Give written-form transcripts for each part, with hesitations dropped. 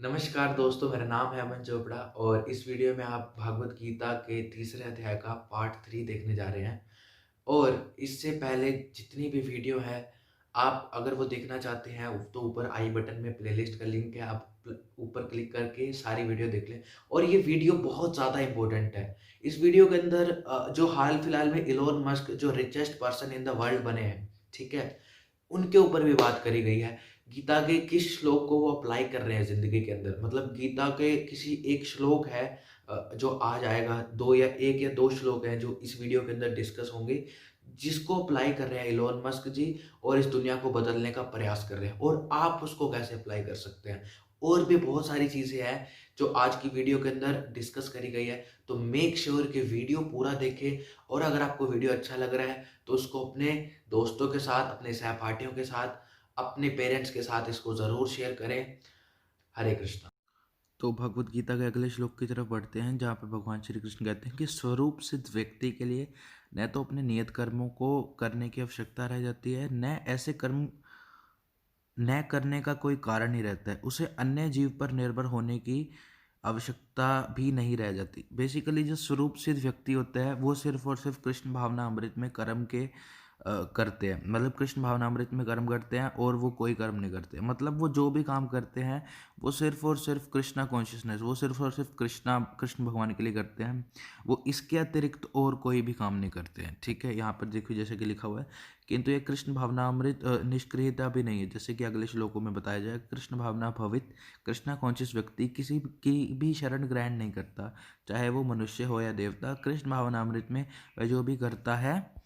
नमस्कार दोस्तों, मेरा नाम है अमन चोपड़ा और इस वीडियो में आप भागवत गीता के तीसरे अध्याय का पार्ट 3 देखने जा रहे हैं। और इससे पहले जितनी भी वीडियो है, आप अगर वो देखना चाहते हैं तो ऊपर आई बटन में प्लेलिस्ट का लिंक है, आप ऊपर क्लिक करके सारी वीडियो देख लें। और ये वीडियो बहुत ज़्यादा इम्पोर्टेंट है। इस वीडियो के अंदर जो हाल फिलहाल में इलोन मस्क जो richest person in the world बने हैं, ठीक है? उनके ऊपर भी बात करी गई है। गीता के किस श्लोक को वो अप्लाई कर रहे हैं ज़िंदगी के अंदर। मतलब गीता के किसी एक श्लोक है जो आज आएगा, 2 या 1 या 2 श्लोक हैं जो इस वीडियो के अंदर डिस्कस होंगे, जिसको अप्लाई कर रहे हैं इलोन मस्क जी और इस दुनिया को बदलने का प्रयास कर रहे हैं और आप उसको कैसे अप्लाई कर सकते हैं। और भी बहुत सारी चीज़ें हैं जो आज की वीडियो के अंदर डिस्कस करी गई है, तो मेक श्योर कि वीडियो पूरा देखें। और अगर आपको वीडियो अच्छा लग रहा है तो उसको अपने दोस्तों के साथ, अपने सहपाठियों के साथ, अपने पेरेंट्स के साथ इसको ज़रूर शेयर करें। हरे कृष्णा। तो भगवत गीता के अगले श्लोक की तरफ बढ़ते हैं, जहाँ पे भगवान श्री कृष्ण कहते हैं कि स्वरूप सिद्ध व्यक्ति के लिए न तो अपने नियत कर्मों को करने की आवश्यकता रह जाती है, न ऐसे कर्म न करने का कोई कारण ही रहता है। उसे अन्य जीव पर निर्भर होने की आवश्यकता भी नहीं रह जाती। बेसिकली जो स्वरूप सिद्ध व्यक्ति होता है वो सिर्फ और सिर्फ कृष्ण भावना अमृत में कर्म के करते हैं। मतलब कृष्ण भावनामृत में कर्म करते हैं और वो कोई कर्म नहीं करते। मतलब वो जो भी काम करते हैं वो सिर्फ और सिर्फ कृष्णा कॉन्शियसनेस, वो सिर्फ और सिर्फ कृष्ण भगवान के लिए करते हैं। वो इसके अतिरिक्त और कोई भी काम नहीं करते हैं। ठीक है, यहाँ पर देखिए जैसे कि लिखा हुआ है, किंतु ये कृष्ण भावनामृत निष्क्रियता भी नहीं है। जैसे कि अगले श्लोकों में बताया जाए, कृष्ण भावना भवित कृष्णा कॉन्शियस व्यक्ति किसी की भी शरण ग्रहण नहीं करता, चाहे वो मनुष्य हो या देवता। कृष्ण भावनामृत में वह जो भी करता है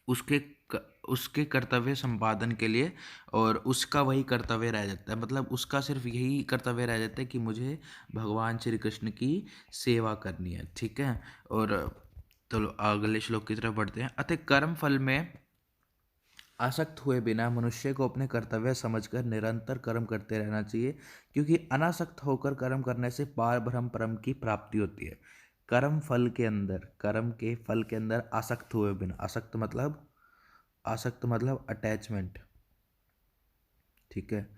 उसके उसके कर्तव्य संपादन के लिए, और उसका वही कर्तव्य रह जाता है। मतलब उसका सिर्फ यही कर्तव्य रह जाता है कि मुझे भगवान श्री कृष्ण की सेवा करनी है। ठीक है, और चलो अगले श्लोक की तरफ बढ़ते हैं। अतः कर्म फल में आसक्त हुए बिना मनुष्य को अपने कर्तव्य समझकर निरंतर कर्म करते रहना चाहिए, क्योंकि अनासक्त होकर कर्म करने से पार ब्रह्म परम की प्राप्ति होती है। कर्म के फल के अंदर आसक्त हुए बिना, आसक्त मतलब अटैचमेंट। ठीक है,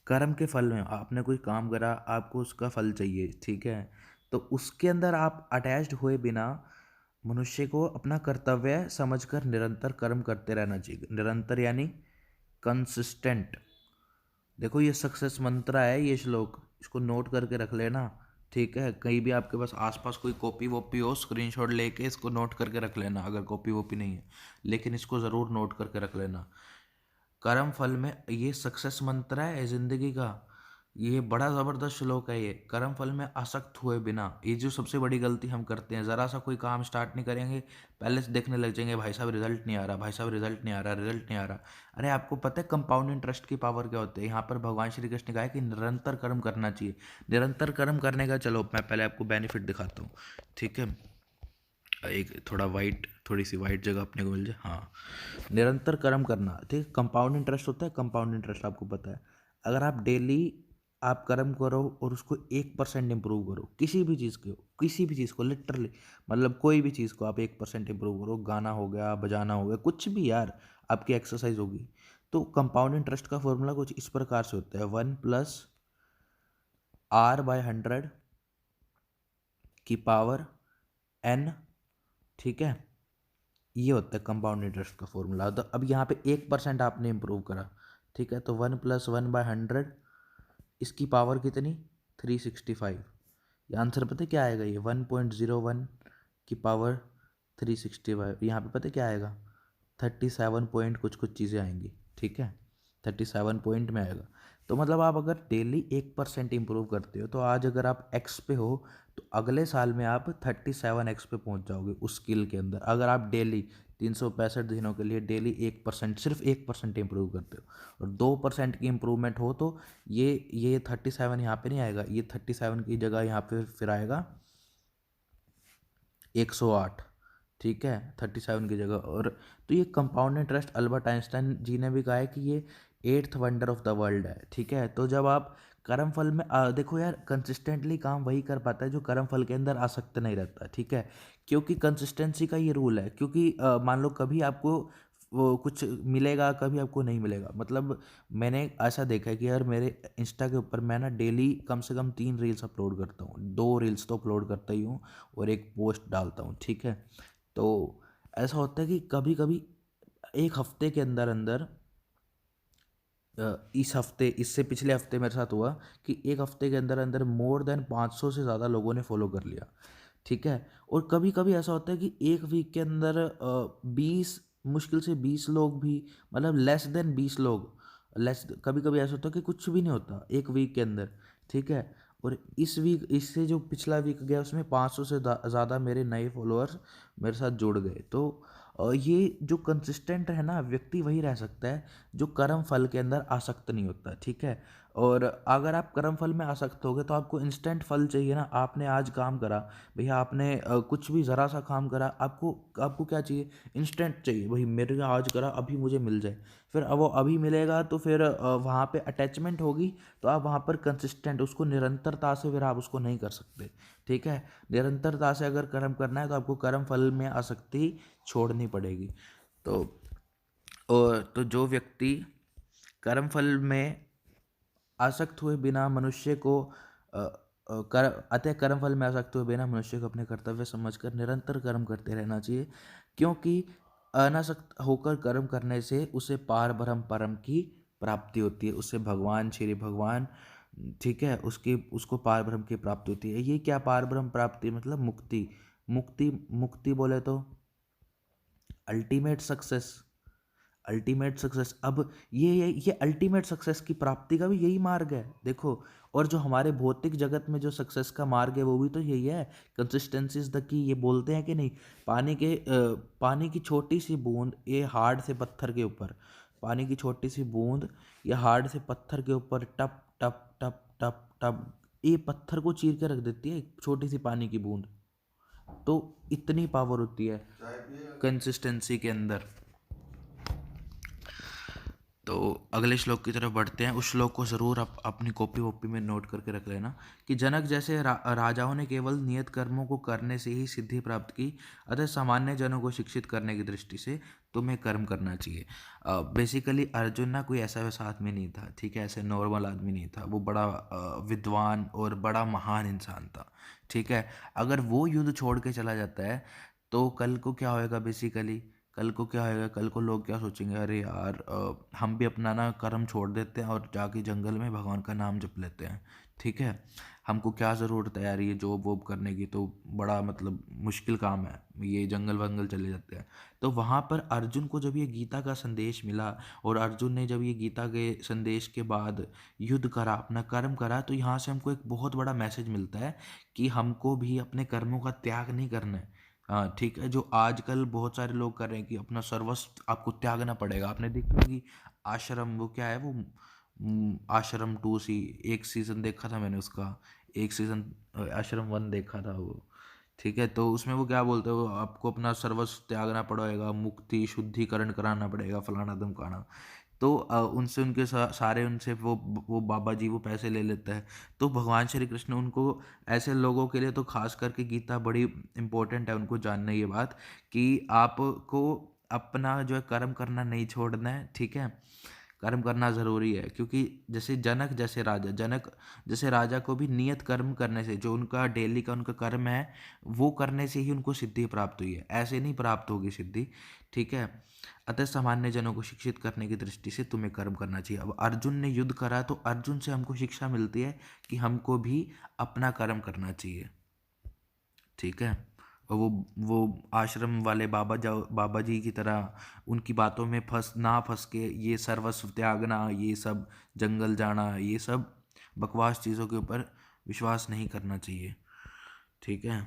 कर्म के फल में आपने कोई काम करा, आपको उसका फल चाहिए। ठीक है, तो उसके अंदर आप अटैच्ड हुए बिना मनुष्य को अपना कर्तव्य समझकर निरंतर कर्म करते रहना चाहिए। निरंतर यानी कंसिस्टेंट। देखो ये सक्सेस मंत्र है, ये श्लोक, इसको नोट करके रख लेना। ठीक है, कहीं भी आपके पास आसपास कोई कॉपी वॉपी हो, स्क्रीनशॉट लेके इसको नोट करके रख लेना। अगर कॉपी वॉपी नहीं है, लेकिन इसको ज़रूर नोट करके रख लेना। कर्म फल में ये सक्सेस मंत्र है ज़िंदगी का। ये बड़ा ज़बरदस्त श्लोक है। ये कर्म फल में आसक्त हुए बिना, ये जो सबसे बड़ी गलती हम करते हैं, ज़रा सा कोई काम स्टार्ट नहीं करेंगे, पहले से देखने लग जाएंगे भाई साहब रिजल्ट नहीं आ रहा, भाई साहब रिजल्ट नहीं आ रहा, रिजल्ट नहीं आ रहा। अरे आपको पता है कंपाउंड इंटरेस्ट की पावर क्या होती है? यहाँ पर भगवान श्री कृष्ण ने कहा है कि निरंतर कर्म करना चाहिए। निरंतर कर्म करने का, चलो मैं पहले आपको बेनिफिट दिखाता हूँ। ठीक है, एक थोड़ी सी वाइट जगह अपने को मिल जाए। हाँ, निरंतर कर्म करना, ठीक है। कंपाउंड इंटरेस्ट होता है, कंपाउंड इंटरेस्ट आपको पता है। अगर आप डेली आप कर्म करो और उसको 1% इम्प्रूव करो, किसी भी चीज़ को लिटरली, मतलब कोई भी चीज़ को आप 1% इम्प्रूव करो, गाना हो गया, बजाना हो गया, कुछ भी यार, आपकी एक्सरसाइज होगी। तो कंपाउंड इंटरेस्ट का फॉर्मूला कुछ इस प्रकार से होता है, 1+R/100 की पावर n। ठीक है, ये होता है कंपाउंड इंटरेस्ट का फॉर्मूला। तो अब यहाँ पे 1% आपने इम्प्रूव करा, ठीक है, तो 1+1/100, इसकी पावर कितनी, 365। ये आंसर पता है क्या आएगा? ये 1.01 की पावर 365। यहाँ पे पता है क्या आएगा? 37 पॉइंट कुछ कुछ चीज़ें आएंगी। ठीक है, 37 पॉइंट में आएगा। तो मतलब आप अगर डेली 1% इम्प्रूव करते हो, तो आज अगर आप एक्स पे हो, तो अगले साल में आप 37x पे पहुंच जाओगे उस स्किल के अंदर। अगर आप डेली 365 दिनों के लिए डेली 1%, सिर्फ 1% इम्प्रूव करते हो, और 2% की इम्प्रूवमेंट हो, तो ये 37 यहाँ पे नहीं आएगा। ये 37 की जगह यहाँ पे फिर आएगा 108। ठीक है, 37 की जगह। और तो ये कंपाउंड इंटरेस्ट, अल्बर्ट आइंस्टाइन जी ने भी कहा है कि ये 8th wonder of the world है। ठीक है, तो जब आप कर्म फल में देखो यार, कंसिस्टेंटली काम वही कर पाता है जो कर्म फल के अंदर आसक्त नहीं रहता। ठीक है, क्योंकि कंसिस्टेंसी का ये रूल है। क्योंकि मान लो कभी आपको वो कुछ मिलेगा, कभी आपको नहीं मिलेगा। मतलब मैंने ऐसा देखा है कि यार मेरे इंस्टा के ऊपर मैं ना डेली कम से कम 3 रील्स अपलोड करता हूँ, 2 रील्स तो अपलोड करता ही हूँ और एक पोस्ट डालता हूँ, ठीक है। तो ऐसा होता है कि कभी कभी एक हफ्ते के अंदर अंदर इस हफ्ते, इससे पिछले हफ्ते मेरे साथ हुआ कि एक हफ्ते के अंदर अंदर मोर देन 500 से ज़्यादा लोगों ने फॉलो कर लिया, ठीक है। और कभी कभी ऐसा होता है कि एक वीक के अंदर 20, मुश्किल से 20 लोग भी, मतलब लेस देन 20 लोग, लेस, कभी कभी ऐसा होता है कि कुछ भी नहीं होता एक वीक के अंदर, ठीक है। और इस वीक, इससे जो पिछला वीक गया उसमें 500 से ज़्यादा मेरे नए फॉलोअर्स मेरे साथ जुड़ गए। तो ये जो कंसिस्टेंट है ना व्यक्ति, वही रह सकता है जो कर्म फल के अंदर आसक्त नहीं होता, ठीक है। और अगर आप कर्म फल में आसक्त हो गए तो आपको इंस्टेंट फल चाहिए ना। आपने आज काम करा भैया, आपने कुछ भी ज़रा सा काम करा, आपको आपको क्या चाहिए, इंस्टेंट चाहिए भाई, मेरे आज करा अभी मुझे मिल जाए। फिर अब वो अभी मिलेगा तो फिर वहाँ पे अटैचमेंट होगी, तो आप वहाँ पर कंसिस्टेंट, उसको निरंतरता से फिर आप उसको नहीं कर सकते, ठीक है। निरंतरता से अगर कर्म करना है तो आपको कर्म फल में आसक्ति छोड़नी पड़ेगी। तो और तो जो व्यक्ति कर्म फल में आसक्त हुए बिना मनुष्य को कर अतः कर्म फल में आसक्त हुए बिना मनुष्य को अपने कर्तव्य समझकर निरंतर कर्म करते रहना चाहिए, क्योंकि अनासक्त होकर कर्म करने से उसे पार ब्रह्म परम की प्राप्ति होती है, उससे भगवान श्री भगवान, ठीक है, उसकी उसको पार ब्रह्म की प्राप्ति होती है। ये क्या पार ब्रह्म प्राप्ति, मतलब मुक्ति। मुक्ति मुक्ति बोले तो अल्टीमेट सक्सेस, अल्टीमेट सक्सेस। अब ये अल्टीमेट सक्सेस की प्राप्ति का भी यही मार्ग है, देखो। और जो हमारे भौतिक जगत में जो सक्सेस का मार्ग है वो भी तो यही है, कंसिस्टेंसी इज द की, ये बोलते हैं कि नहीं। पानी की छोटी सी बूंद ये हार्ड से पत्थर के ऊपर, पानी की छोटी सी बूंद ये हार्ड से पत्थर के ऊपर टप टप टप टप टप, ये पत्थर को चीर के रख देती है, एक छोटी सी पानी की बूंद। तो इतनी पावर होती है कंसिस्टेंसी के अंदर। तो अगले श्लोक की तरफ बढ़ते हैं। उस श्लोक को ज़रूर आप अपनी कॉपी वॉपी में नोट करके रख लेना कि जनक जैसे राजाओं ने केवल नियत कर्मों को करने से ही सिद्धि प्राप्त की, अतः सामान्य जनों को शिक्षित करने की दृष्टि से तुम्हें कर्म करना चाहिए। बेसिकली अर्जुन ना कोई ऐसा वैसा आदमी नहीं था, ठीक है, ऐसे नॉर्मल आदमी नहीं था, वो बड़ा विद्वान और बड़ा महान इंसान था, ठीक है। अगर वो युद्ध छोड़ के चला जाता है तो कल को क्या होएगा, बेसिकली कल को क्या होएगा, कल को लोग क्या सोचेंगे, अरे यार हम भी अपना ना कर्म छोड़ देते हैं और जाके जंगल में भगवान का नाम जप लेते हैं, ठीक है। हमको क्या ज़रूरत है यार ये जॉब वॉब करने की, तो बड़ा मतलब मुश्किल काम है, ये जंगल वंगल चले जाते हैं। तो वहाँ पर अर्जुन को जब ये गीता का संदेश मिला और अर्जुन ने जब ये गीता के संदेश के बाद युद्ध करा, अपना कर्म करा, तो यहाँ से हमको एक बहुत बड़ा मैसेज मिलता है कि हमको भी अपने कर्मों का त्याग नहीं करना है। हाँ ठीक है, जो आजकल बहुत सारे लोग कर रहे हैं कि अपना सर्वस्व आपको त्यागना पड़ेगा। आपने देखी होगी आश्रम, वो क्या है वो, आश्रम 2 सी, एक सीज़न देखा था मैंने उसका, एक सीज़न आश्रम 1 देखा था वो, ठीक है। तो उसमें वो क्या बोलते हैं, वो आपको अपना सर्वस्व त्यागना पड़ेगा, मुक्ति शुद्धिकरण कराना पड़ेगा, फलाना धमकाना। तो उनसे उनके सारे उनसे वो बाबा जी वो पैसे ले लेते हैं। तो भगवान श्री कृष्ण उनको, ऐसे लोगों के लिए तो खास करके गीता बड़ी इम्पोर्टेंट है, उनको जानना ये बात कि आपको अपना जो है कर्म करना नहीं छोड़ना है, ठीक है। कर्म करना ज़रूरी है, क्योंकि जैसे जनक जैसे राजा को भी नियत कर्म करने से, जो उनका डेली का उनका कर्म है वो करने से ही उनको सिद्धि प्राप्त हुई है, ऐसे नहीं प्राप्त होगी सिद्धि, ठीक है। अतः सामान्य जनों को शिक्षित करने की दृष्टि से तुम्हें कर्म करना चाहिए। अब अर्जुन ने युद्ध करा तो अर्जुन से हमको शिक्षा मिलती है कि हमको भी अपना कर्म करना चाहिए, ठीक है। और वो आश्रम वाले बाबा जी की तरह उनकी बातों में फंस के ये सर्वस्व त्यागना, ये सब जंगल जाना, ये सब बकवास चीज़ों के ऊपर विश्वास नहीं करना चाहिए, ठीक है।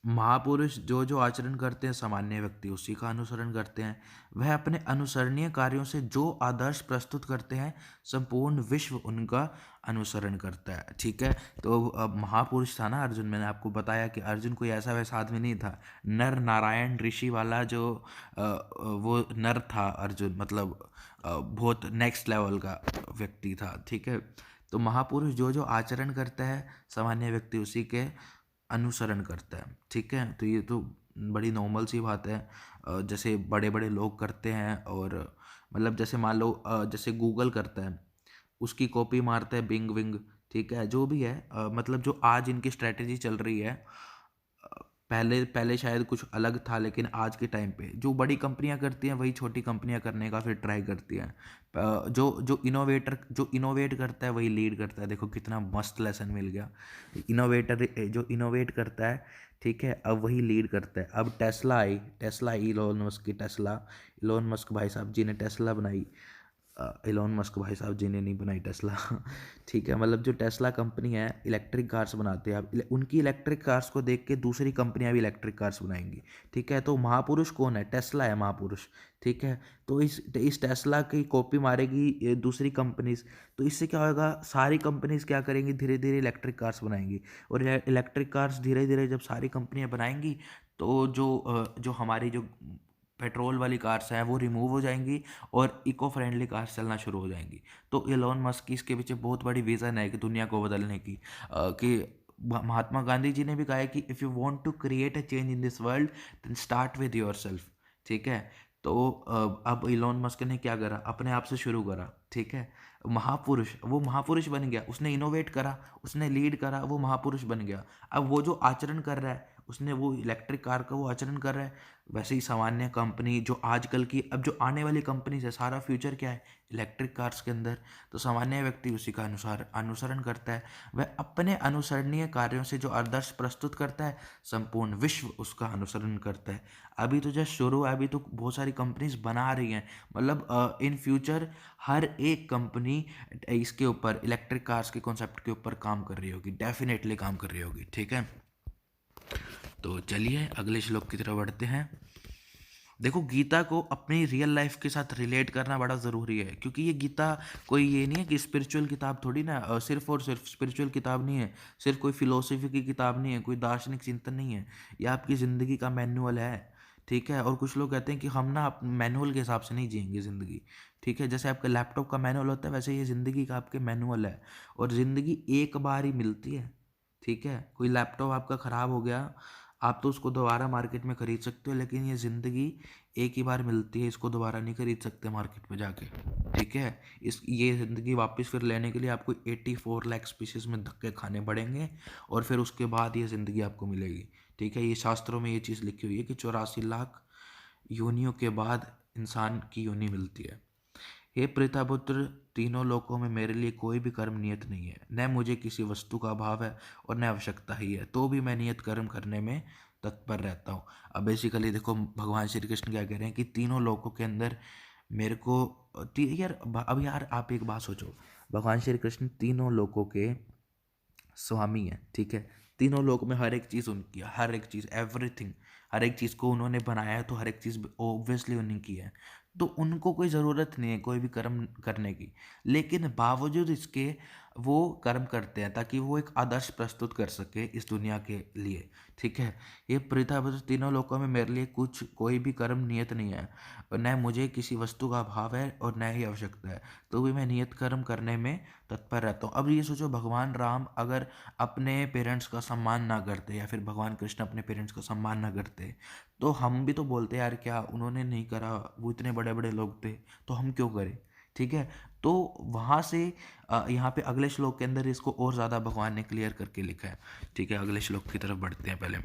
महापुरुष जो जो आचरण करते हैं सामान्य व्यक्ति उसी का अनुसरण करते हैं। वह अपने अनुसरणीय कार्यों से जो आदर्श प्रस्तुत करते हैं संपूर्ण विश्व उनका अनुसरण करता है, ठीक है। तो अब महापुरुष था ना अर्जुन, मैंने आपको बताया कि अर्जुन कोई ऐसा वैसा आदमी नहीं था, नर नारायण ऋषि वाला जो वो नर था अर्जुन, मतलब बहुत नेक्स्ट लेवल का व्यक्ति था, ठीक है। तो महापुरुष जो जो आचरण करता है सामान्य व्यक्ति उसी के अनुसरण करता है, ठीक है। तो ये तो बड़ी नॉर्मल सी बात है। जैसे बड़े बड़े लोग करते हैं, और मतलब जैसे मान लो जैसे गूगल करता है, उसकी कॉपी मारता है बिंग विंग, ठीक है, जो भी है। मतलब जो आज इनकी स्ट्रेटेजी चल रही है, पहले पहले शायद कुछ अलग था, लेकिन आज के टाइम पे जो बड़ी कंपनियां करती हैं वही छोटी कंपनियां करने का फिर ट्राई करती हैं। जो इनोवेट करता है वही लीड करता है। देखो कितना मस्त लेसन मिल गया। इनोवेटर जो इनोवेट करता है, ठीक है, अब वही लीड करता है। अब टेस्ला आई इलोन मस्क की टेस्ला, इलोन मस्क भाई साहब जी ने टेस्ला बनाई। इलोन मस्क भाई साहब जी ने नहीं बनाई टेस्ला। ठीक है, मतलब जो टेस्ला कंपनी है इलेक्ट्रिक कार्स बनाते हैं। अब उनकी इलेक्ट्रिक कार्स को देख के दूसरी कंपनियां भी इलेक्ट्रिक कार्स बनाएंगी। ठीक है, तो महापुरुष कौन है? टेस्ला है महापुरुष। ठीक है, तो इस टेस्ला की कॉपी मारेगी ये दूसरी कंपनीज। तो इससे क्या होगा, सारी कंपनीज क्या करेंगी, धीरे धीरे इलेक्ट्रिक कार्स बनाएंगी। और इलेक्ट्रिक कार्स धीरे धीरे जब सारी कंपनियां बनाएंगी, तो जो हमारी जो पेट्रोल वाली कार्स हैं वो रिमूव हो जाएंगी, और इको फ्रेंडली कार्स चलना शुरू हो जाएंगी। तो एलोन मस्क की इसके पीछे बहुत बड़ी विज़न है कि दुनिया को बदलने की। कि महात्मा गांधी जी ने भी कहा है कि if you want to create a change in this world, then start with yourself. ठीक है, तो अब एलोन मस्क ने क्या करा, अपने आप से शुरू करा। ठीक है, वो महापुरुष बन गया। उसने इनोवेट करा, उसने लीड करा, वो महापुरुष बन गया। अब वो जो आचरण कर रहा है, उसने वो इलेक्ट्रिक कार का वो आचरण कर रहा है। वैसे ही सामान्य कंपनी जो आजकल की, अब जो आने वाली कंपनीज है, सारा फ्यूचर क्या है, इलेक्ट्रिक कार्स के अंदर। तो सामान्य व्यक्ति उसी का अनुसरण करता है। वह अपने अनुसरणीय कार्यों से जो आदर्श प्रस्तुत करता है, संपूर्ण विश्व उसका अनुसरण करता है। अभी तो जस्ट शुरू है, अभी तो बहुत सारी कंपनीज बना रही हैं। मतलब इन फ्यूचर हर एक कंपनी इसके ऊपर, इलेक्ट्रिक कार्स के कॉन्सेप्ट के ऊपर काम कर रही होगी, डेफिनेटली काम कर रही होगी। ठीक है, तो चलिए अगले श्लोक की तरफ बढ़ते हैं। देखो, गीता को अपनी रियल लाइफ के साथ रिलेट करना बड़ा ज़रूरी है, क्योंकि ये गीता कोई ये नहीं है कि स्पिरिचुअल किताब थोड़ी ना, सिर्फ और सिर्फ स्पिरिचुअल किताब नहीं है, सिर्फ कोई फिलोसफी की किताब नहीं है, कोई दार्शनिक चिंतन नहीं है। ये आपकी ज़िंदगी का मैनुअल है। ठीक है, और कुछ लोग कहते हैं कि हम ना मैनुअल के हिसाब से नहीं जिएंगे ज़िंदगी। ठीक है, जैसे आपके लैपटॉप का मैनुअल होता है, वैसे ये ज़िंदगी का आपके मैनुअल है। और ज़िंदगी एक बार ही मिलती है। ठीक है, कोई लैपटॉप आपका ख़राब हो गया, आप तो उसको दोबारा मार्केट में ख़रीद सकते हो, लेकिन ये ज़िंदगी एक ही बार मिलती है, इसको दोबारा नहीं खरीद सकते मार्केट में जाके। ठीक है, ये ज़िंदगी वापस फिर लेने के लिए आपको 84 लाख स्पीशीज़ में धक्के खाने पड़ेंगे, और फिर उसके बाद ये ज़िंदगी आपको मिलेगी। ठीक है, ये शास्त्रों में ये चीज़ लिखी हुई है कि 84 लाख योनियों के बाद इंसान की योनि मिलती है। हे प्रतापुत्र, तीनों लोकों में मेरे लिए कोई भी कर्म नियत नहीं है। न मुझे किसी वस्तु का अभाव है और न आवश्यकता ही है, तो भी मैं नियत कर्म करने में तत्पर रहता हूँ। अब बेसिकली देखो, भगवान श्री कृष्ण क्या कह रहे हैं कि तीनों लोकों के अंदर मेरे को यार अब यार आप एक बात सोचो, भगवान श्री कृष्ण तीनों लोकों के स्वामी हैं। ठीक है, तीनों लोक में हर एक चीज़ उनकी है, हर एक चीज़, एवरीथिंग, हर एक चीज़ को उन्होंने बनाया है, तो हर एक चीज़ ऑब्वियसली उन्हीं की है। तो उनको कोई ज़रूरत नहीं है कोई भी कर्म करने की, लेकिन बावजूद इसके वो कर्म करते हैं ताकि वो एक आदर्श प्रस्तुत कर सके इस दुनिया के लिए। ठीक है, ये प्रथावत तीनों लोकों में मेरे लिए कुछ कोई भी कर्म नियत नहीं है, और न मुझे किसी वस्तु का अभाव है और न ही आवश्यकता है, तो भी मैं नियत कर्म करने में तत्पर रहता हूँ। अब ये सोचो, भगवान राम अगर अपने पेरेंट्स का सम्मान ना करते, या फिर भगवान कृष्ण अपने पेरेंट्स का सम्मान ना करते, तो हम भी तो बोलते यार क्या उन्होंने नहीं करा, वो इतने बड़े बड़े लोग थे, तो हम क्यों करें। ठीक है, तो वहाँ से यहाँ पे अगले श्लोक के अंदर इसको और ज़्यादा भगवान ने क्लियर करके लिखा है। ठीक है, अगले श्लोक की तरफ बढ़ते हैं पहले।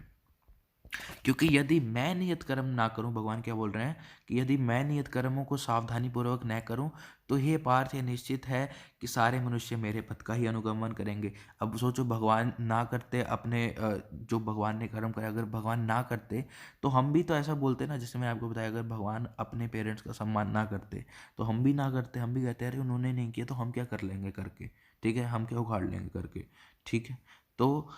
क्योंकि यदि मैं नियत कर्म ना करूं, भगवान क्या बोल रहे हैं कि यदि मैं नियत कर्मों को सावधानी पूर्वक न करूं, तो ये पार्थ ये निश्चित है कि सारे मनुष्य मेरे पथ का ही अनुगमन करेंगे। अब सोचो, भगवान ना करते अपने जो भगवान ने कर्म करे, अगर भगवान ना करते, तो हम भी तो ऐसा बोलते ना, जैसे मैं आपको बताया, अगर भगवान अपने पेरेंट्स का सम्मान ना करते, तो हम भी ना करते, हम भी कहते अरे उन्होंने नहीं किया तो हम क्या कर लेंगे करके। ठीक है, हम क्या उखाड़ लेंगे करके। ठीक है, तो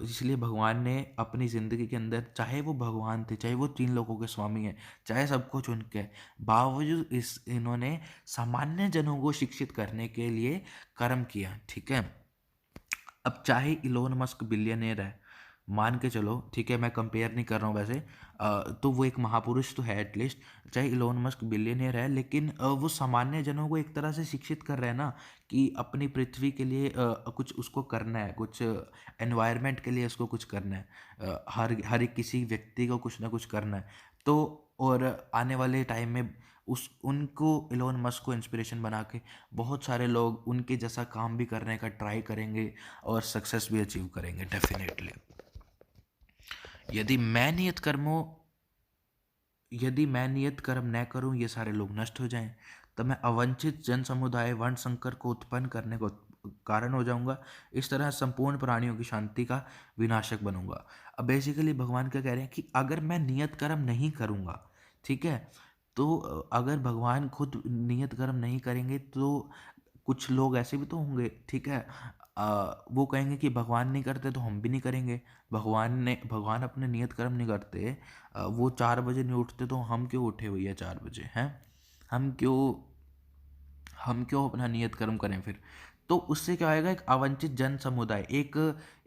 इसलिए भगवान ने अपनी ज़िंदगी के अंदर, चाहे वो भगवान थे, चाहे वो तीन लोगों के स्वामी हैं, चाहे सब कुछ उनके, बावजूद इन्होंने सामान्य जनों को शिक्षित करने के लिए कर्म किया। ठीक है, अब चाहे इलोन मस्क बिलियनियर है, मान के चलो, ठीक है, मैं कंपेयर नहीं कर रहा हूँ वैसे, तो वो एक महापुरुष तो है एटलीस्ट। चाहे इलोन मस्क बिलियनियर है, लेकिन वो सामान्य जनों को एक तरह से शिक्षित कर रहे हैं ना कि अपनी पृथ्वी के लिए कुछ उसको करना है, कुछ एनवायरनमेंट के लिए उसको कुछ करना है, हर हर एक किसी व्यक्ति को कुछ ना कुछ करना है। तो और आने वाले टाइम में उस उनको, इलोन मस्क को इंस्पिरेशन बना के बहुत सारे लोग उनके जैसा काम भी करने का ट्राई करेंगे और सक्सेस भी अचीव करेंगे डेफिनेटली। यदि मैं नियत कर्मों यदि मैं नियत कर्म न करूं, ये सारे लोग नष्ट हो जाएं, तब मैं अवंचित जन समुदाय वर्ण संकर को उत्पन्न करने को कारण हो जाऊंगा। इस तरह संपूर्ण प्राणियों की शांति का विनाशक बनूंगा। अब बेसिकली भगवान क्या कह रहे हैं कि अगर मैं नियत कर्म नहीं करूंगा, ठीक है, तो अगर भगवान खुद नियत कर्म नहीं करेंगे तो कुछ लोग ऐसे भी तो होंगे, ठीक है, वो कहेंगे कि भगवान नहीं करते तो हम भी नहीं करेंगे। भगवान अपने नियत कर्म नहीं करते, वो 4 बजे नहीं उठते तो हम क्यों उठे भैया 4 बजे हैं? हम क्यों हम क्यों अपना नियत कर्म करें फिर? तो उससे क्या होएगा, एक अवंचित जन समुदाय, एक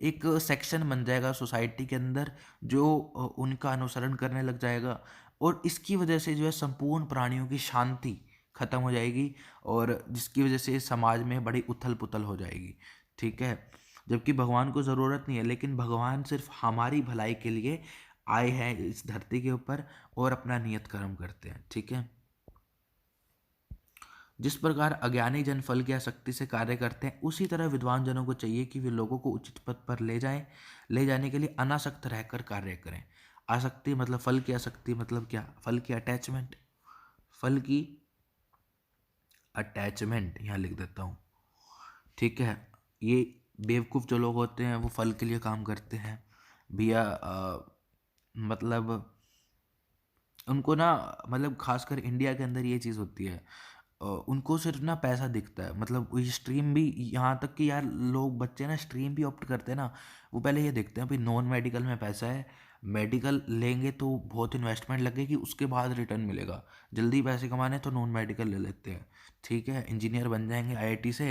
एक सेक्शन बन जाएगा सोसाइटी के अंदर जो उनका अनुसरण करने लग जाएगा, और इसकी वजह से जो है संपूर्ण प्राणियों की शांति खत्म हो जाएगी, और जिसकी वजह से समाज में बड़ी उथल पुथल हो जाएगी, ठीक है। जबकि भगवान को ज़रूरत नहीं है, लेकिन भगवान सिर्फ हमारी भलाई के लिए आए हैं इस धरती के ऊपर और अपना नियत कर्म करते हैं, ठीक है। जिस प्रकार अज्ञानी जन फल की आसक्ति से कार्य करते हैं, उसी तरह विद्वान जनों को चाहिए कि वे लोगों को उचित पथ पर ले जाने के लिए अनासक्त रहकर कार्य करें। आसक्ति मतलब फल की आसक्ति मतलब क्या? फल की अटैचमेंट, फल की अटैचमेंट यहाँ लिख देता हूँ, ठीक है। ये बेवकूफ़ जो लोग होते हैं वो फल के लिए काम करते हैं भैया, मतलब उनको ना, मतलब खासकर इंडिया के अंदर ये चीज़ होती है, उनको सिर्फ ना पैसा दिखता है। मतलब ये स्ट्रीम भी, यहाँ तक कि यार लोग बच्चे ना स्ट्रीम भी ऑप्ट करते हैं ना, वो पहले ये देखते हैं भाई नॉन मेडिकल में पैसा है, मेडिकल लेंगे तो बहुत इन्वेस्टमेंट लगेगी, उसके बाद रिटर्न मिलेगा। जल्दी पैसे कमाने तो नॉन मेडिकल ले लेते हैं, ठीक है। इंजीनियर बन जाएंगे आईआईटी से,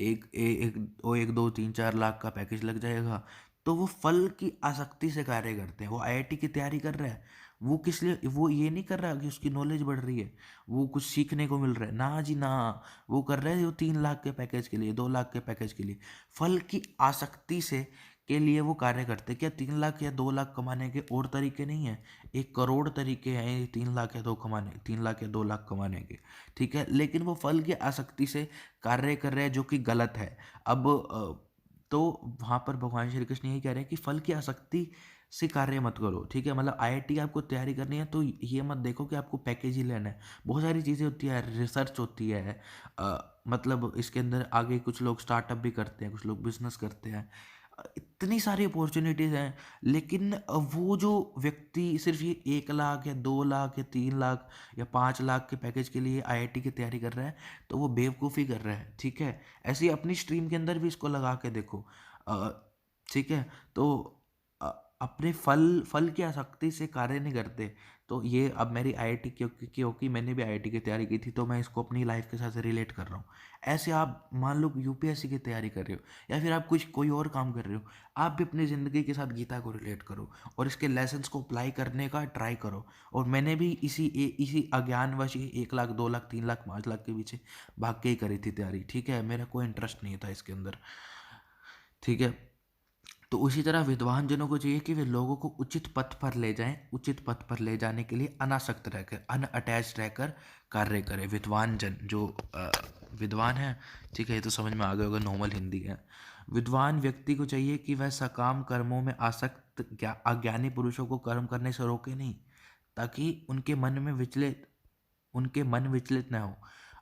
एक 2 3 4 लाख का पैकेज लग जाएगा। तो वो फल की आसक्ति से कार्य करते हैं। वो आईआईटी की तैयारी कर रहा है, वो किस लिए, वो ये नहीं कर रहा कि उसकी नॉलेज बढ़ रही है, वो कुछ सीखने को मिल रहा है, ना जी ना। वो कर रहे हैं वो 3 लाख के पैकेज के लिए, 2 लाख के पैकेज के लिए, फल की आसक्ति से के लिए वो कार्य करते हैं। क्या 3 लाख या 2 लाख कमाने के और तरीके नहीं हैं? 1 करोड़ तरीके हैं ये 3 लाख या 2 लाख कमाने के, ठीक है। लेकिन वो फल की आसक्ति से कार्य कर रहे हैं, जो कि गलत है। अब तो वहाँ पर भगवान श्री कृष्ण यही कह रहे हैं कि फल की आसक्ति से कार्य मत करो, ठीक है। मतलब आईआईटी आपको तैयारी करनी है तो ये मत देखो कि आपको पैकेज ही लेना है। बहुत सारी चीज़ें होती है, रिसर्च होती है, मतलब इसके अंदर आगे कुछ लोग स्टार्टअप भी करते हैं, कुछ लोग बिजनेस करते हैं, इतनी सारी अपॉर्चुनिटीज़ हैं। लेकिन वो जो व्यक्ति सिर्फ ये 1 लाख या 2 लाख या 3 लाख या 5 लाख के पैकेज के लिए आईआईटी की तैयारी कर रहा है, तो वो बेवकूफ़ी कर रहा है, ठीक है। ऐसे ही अपनी स्ट्रीम के अंदर भी इसको लगा के देखो, अ, ठीक है। तो अ, अपने फल की आसक्ति से कार्य नहीं करते। तो ये अब मेरी आईआईटी, क्योंकि मैंने भी आईआईटी की तैयारी की थी, तो मैं इसको अपनी लाइफ के साथ रिलेट कर रहा हूँ। ऐसे आप मान लो यूपीएससी की तैयारी कर रहे हो, या फिर आप कुछ कोई और काम कर रहे हो, आप भी अपनी ज़िंदगी के साथ गीता को रिलेट करो और इसके लेसन्स को अप्लाई करने का ट्राई करो। और मैंने भी इसी अज्ञानवश ही 1 लाख 2 लाख 3 लाख 5 लाख के पीछे भाग के ही करी थी तैयारी, ठीक है। मेरा कोई इंटरेस्ट नहीं था इसके अंदर, ठीक है। तो उसी तरह विद्वान जनों को चाहिए कि वे लोगों को उचित पथ पर ले जाएं, उचित पथ पर ले जाने के लिए अनासक्त रहकर, अनअटैच्ड रहकर कार्य करें। विद्वान जन जो विद्वान है, ठीक है, ये तो समझ में आ गया होगा, नॉर्मल हिंदी है। विद्वान व्यक्ति को चाहिए कि वह सकाम कर्मों में आसक्त अज्ञानी पुरुषों को कर्म करने से रोके नहीं, ताकि उनके मन विचलित न हो।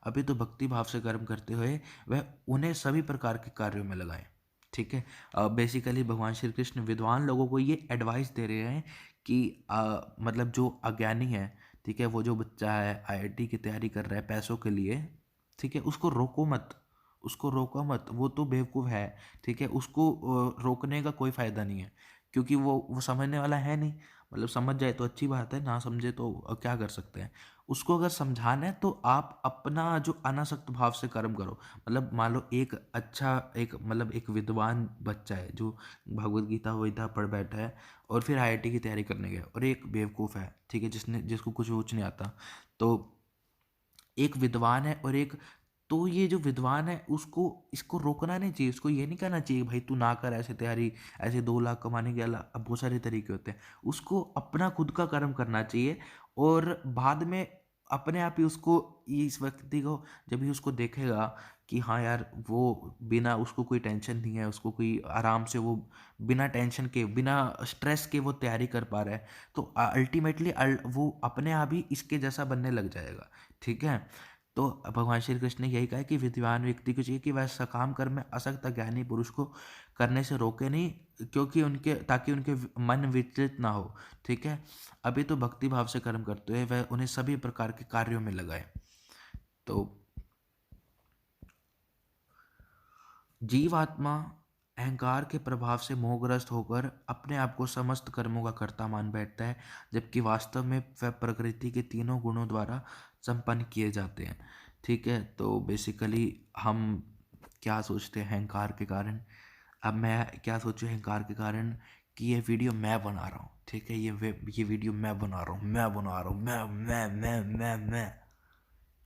अभी तो भक्ति भाव से कर्म करते हुए वह उन्हें सभी प्रकार के कार्यों में लगाएं, ठीक है। बेसिकली भगवान श्री कृष्ण विद्वान लोगों को ये एडवाइस दे रहे हैं कि मतलब जो अज्ञानी है, ठीक है, वो जो बच्चा है आईआईटी की तैयारी कर रहा है पैसों के लिए, ठीक है, उसको रोको मत, उसको रोको मत, वो तो बेवकूफ़ है, ठीक है। उसको रोकने का कोई फ़ायदा नहीं है, क्योंकि वो समझने वाला है नहीं। मतलब समझ जाए तो अच्छी बात है, ना समझे तो क्या कर सकते हैं। उसको अगर समझाना है तो आप अपना जो अनासक्त भाव से कर्म करो। मतलब मान लो एक अच्छा एक मतलब एक विद्वान बच्चा है जो भगवद गीता वगीता पढ़ बैठा है और फिर आईआईटी की तैयारी करने गया, और एक बेवकूफ़ है, ठीक है, जिसको कुछ वुच नहीं आता। तो एक विद्वान है और एक, तो ये जो विद्वान है उसको इसको रोकना नहीं चाहिए, उसको ये नहीं कहना चाहिए भाई तू ना कर ऐसे तैयारी, ऐसे 2 लाख कमाने के अला अब बहुत सारे तरीके होते हैं। उसको अपना खुद का कर्म करना चाहिए, और बाद में अपने आप ही उसको, ये इस व्यक्ति को जब भी उसको देखेगा कि हाँ यार वो बिना, उसको कोई टेंशन नहीं है, उसको कोई आराम से वो बिना टेंशन के बिना स्ट्रेस के वो तैयारी कर पा रहा है, तो अल्टीमेटली वो अपने आप ही इसके जैसा बनने लग जाएगा। ठीक है, तो भगवान श्री कृष्ण ने यही कहा है कि विद्वान व्यक्ति को चाहिए कि वह सकाम कर्म में असक्त ज्ञानी पुरुष को करने से रोके नहीं, क्योंकि उनके, ताकि उनके मन विचलित ना हो। ठीक है, अभी तो भक्ति भाव से कर्म करते हुए वह उन्हें सभी प्रकार के कार्यों में लगाए। तो जीवात्मा अहंकार के प्रभाव से मोहग्रस्त होकर अपने आप को समस्त कर्मों का कर्ता मान बैठता है, जबकि वास्तव में वह प्रकृति के तीनों गुणों द्वारा संपन्न किए जाते हैं। ठीक है, तो बेसिकली हम क्या सोचते हैं अहंकार के कारण, अब मैं क्या सोचूं अहंकार के कारण, कि ये वीडियो मैं बना रहा हूँ, ठीक है, ये वीडियो मैं बना रहा हूँ, मैं बना रहा हूँ, मैं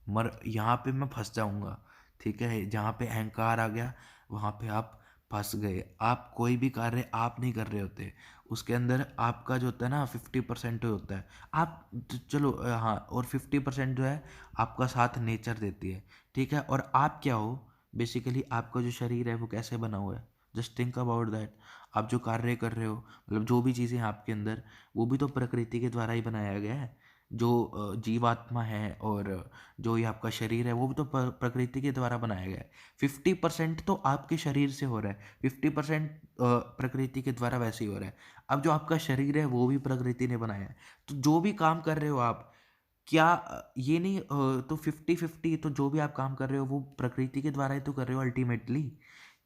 मर यहाँ पे मैं फंस जाऊंगा। ठीक है, जहाँ पे अहंकार आ गया वहाँ पे आप फंस गए। आप कोई भी कार्य आप नहीं कर रहे होते, उसके अंदर आपका जो होता है ना 50% होता है। आप चलो हाँ, और 50% जो है आपका साथ नेचर देती है। ठीक है, और आप क्या हो, बेसिकली आपका जो शरीर है वो कैसे बना हुआ है, जस्ट थिंक अबाउट दैट। आप जो कार्य कर रहे हो, मतलब जो भी चीज़ें हैं आपके अंदर, वो भी तो प्रकृति के द्वारा ही बनाया गया है। जो जीवात्मा है और जो ये आपका शरीर है वो भी तो प्रकृति के द्वारा बनाया गया है। 50% तो आपके शरीर से हो रहा है, 50% प्रकृति के द्वारा वैसे ही हो रहा है। अब जो आपका शरीर है वो भी प्रकृति ने बनाया है। तो जो भी काम कर रहे हो आप, क्या ये नहीं तो 50-50, तो जो भी आप काम कर रहे हो वो प्रकृति के द्वारा ही तो कर रहे हो अल्टीमेटली।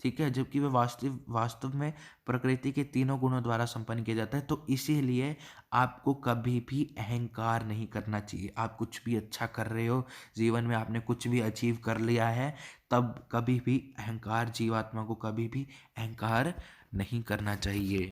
ठीक है, जबकि वह वास्तव वास्तव में प्रकृति के तीनों गुणों द्वारा संपन्न किया जाता है। तो इसीलिए आपको कभी भी अहंकार नहीं करना चाहिए। आप कुछ भी अच्छा कर रहे हो जीवन में, आपने कुछ भी अचीव कर लिया है, तब कभी भी अहंकार, जीवात्मा को कभी भी अहंकार नहीं करना चाहिए।